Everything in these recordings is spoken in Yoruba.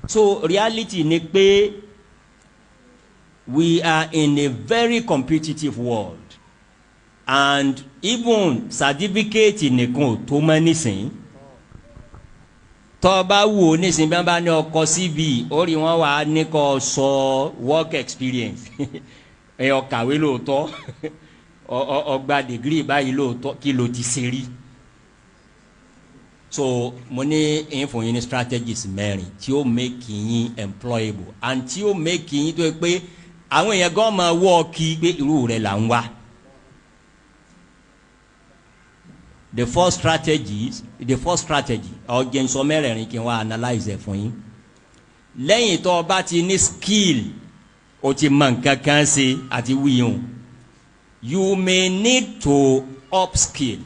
So reality ni pé we are in a very competitive world, and even certificate nìkan ò tó mọ́ nísìn. Tó bá wò nísìn bí wọ́n bá ní ọkọ̀ CV orí wọn wà ní kó sọ work experience ẹ ó kàwé lóòótọ́ ó gba degree báyìí lóòótọ́ kí ló ti ṣe rí. So mo ní fún yín ní strategies mẹ́rin tí ó make yín employable and tí ó make yín tó pé àwọn èèyàn gan máa wọ́ kí pé irú rẹ̀ là ń wá. The first strategy ọ̀jẹ̀ nsọ mẹ́rẹ̀ẹ̀rin kí n wá analyse ẹ̀ fún yín. Lẹ́yìn tó o bá ti ní skill o ti mọ nǹkan kan ṣe àti wíyùn, you may need to upskill.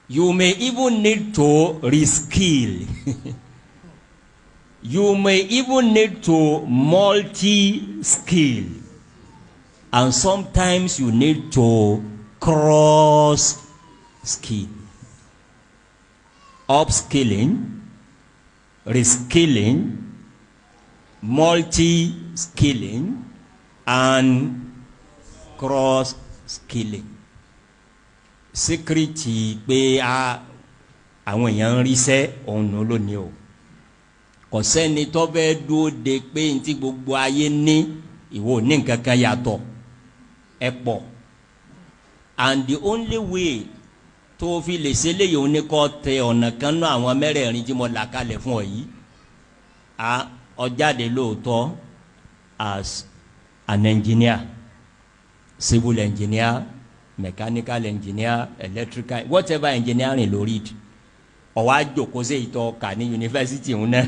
You may even need to reskill. You may even need to multi-skill. And sometimes you need to cross-skill. Upskilling, reskilling, multi-skilling, and cross-skilling. Security pé àwọn èèyàn ń ríṣẹ́ òun ló ní o. Kò sẹ́ni tó fẹ́ dúró de pé ntí gbogbo ayé ní ìwọ ní nǹkan kan yàtọ̀ ẹ pọ̀. And the only way tó fi lè ṣe léyìí òun ní kó tẹ ọ̀nà kan náà àwọn mẹ́rẹ̀ẹ̀rin tí mo là kalẹ̀ fún ọ yìí. Ó jáde lóòótọ́ as an engineer, civil engineer, mechanical engineer, electrical, whatever engineering lórí it. Ó wá jókòó sí ìtọ́ ọkà ní yunifásitì òun náà.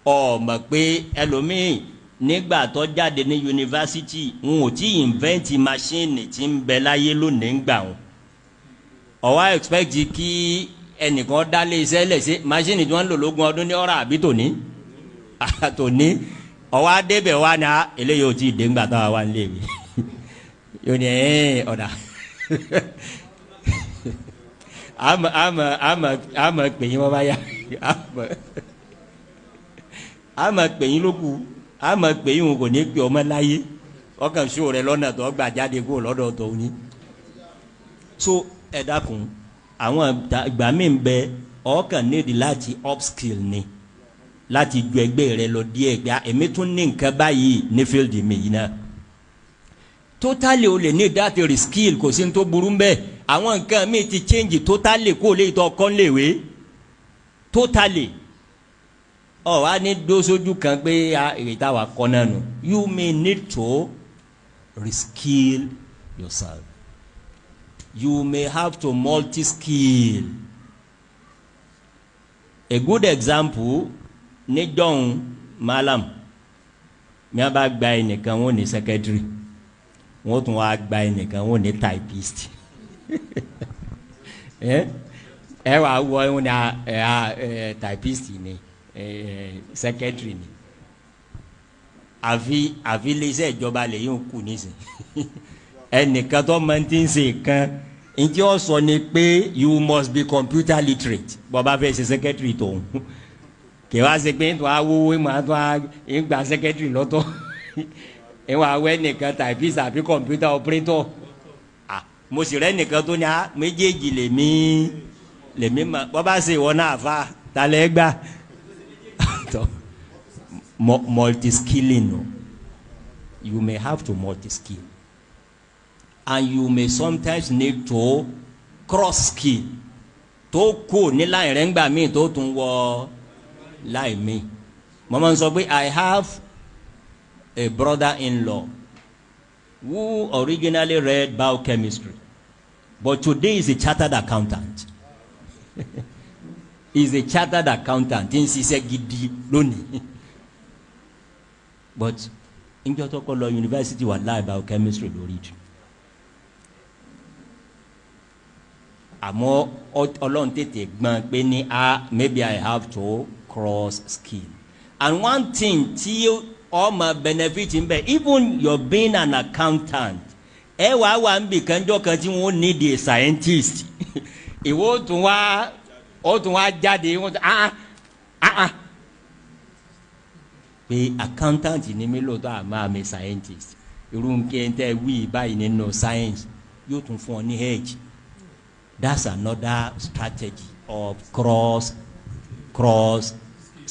Ó mọ̀ pé ẹlòmíì nígbà tó jáde ní yunifásitì wọn ò tí invent machine tí ń bẹ láyé lónìí ń gbà wọn. Ó wá expect kí ẹnìkan dálé iṣẹ́ lẹ̀ sí machine tí wọ́n ń lò lógún ọdún ní ọ̀rọ̀ àbí tòní. Tòní ó wá débẹ̀ wá ní eléyìí ò tí ì dé ńgbà tó wà nílé mi. Yóò ní ọ̀dà àmọ̀ pè yín wọ́n bá yá àmọ̀ pè yín lókù àmọ̀ pè yín wọn kò ní pè ọmọ láyé ọkàn ṣó rẹ lọ́nà tó gbà jáde kó lọ́dọ̀ tó ní. So ẹ dákun àwọn ìgbà míì ń bẹ ọkàn nídìí láti upskill ni láti ju ẹgbẹ́ rẹ lọ díẹ̀ gbà èmi tún ní nǹkan báyìí ní field mi yìí náà. Totally o lè ní that reskill kò sí ní tó burú mbẹ àwọn nǹkan mi ti change totally kó lè tọ́ kọ́ léwe totally ọ wá ní dóṣojú kan pé ìrètí àwa kọ́ náà nù. You may need to reskill yourself. You may have to multi-skill. A good example ní John Malam mi a bá gba ẹnìkan wọn ní secretary wọ́n tún wá gba ẹnìkan wọ́n ní typist ẹ wà wọ ẹ wọ́n ní typist ni secretary ni àfi iléeṣẹ́ ìjọba lè yóò kù nísìn ẹnìkan tó máa ti ń ṣe kan ǹjẹ́ ó sọ ni pé you must be computer literate bọ́ba fẹ́ ṣe secretary tòun kì wá ṣe pé tó a wówó máa tó a ń gba secretary lọ́tọ̀ ìwọ awẹ nìkan typist àbí computer operator mo sì rẹ nìkan tó ní méjèèjì lèmi ma bọ́ bá ṣe ìwọ náà fa talẹ̀ gbà multi-skilling no you may have to multi-skill and you may sometimes need to cross-skill tó kù ní láì rẹ̀ ń gbà míì tó tún wọ láì míì mo máa ń sọ pé I have a brother-in-law who originally read biochemistry, but today is a chartered accountant. He's a chartered accountant. In ṣiṣẹ́ gidi lónìí. But in Jotokolo University wà láì biochemistry lórí jù. Àmọ́ Ọlọ́run tètè gbọ́n pé ní maybe I have to cross skill. And one thing tí all my benefit in bed, even you're being an accountant. Wà ń bì kanjọ́ kan tí wọ́n need a scientist. Ìwọ tún wá jáde pé accountant ni mi lóòótọ́ àmọ́ àmì scientist irú nǹkan tẹ́ wí báyìí nínú science yóò tún fún ọ ní edge. That's another strategy of cross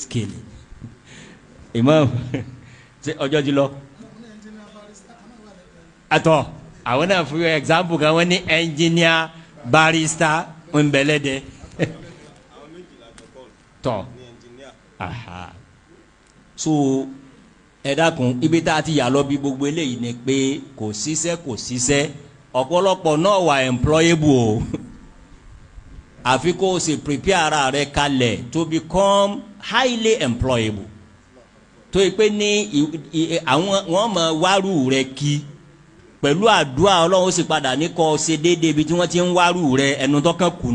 scaling. Imam ṣe ọjọ́ ti lọ. Àtọ̀ àwọn náà fún example kan wọ́n ní engineer barrister ńbẹ̀lẹ́dẹ̀. Tọ́ so ẹ dákun ibi tá a ti yà lọ bí gbogbo eléyìí ni pé kò síṣẹ́ ọ̀pọ̀lọpọ̀ náà wà employable o àfi kó o sì prepare ara rẹ kalẹ̀ to become highly employable tó yẹ pé ní àwọn wọn mọ wárù rẹ kí pẹ̀lú àdúrà Ọlọ́run ó sì padà ní kó o ṣe déédéé ibi tí wọ́n ti ń wárù rẹ ẹnu tó kàn kù.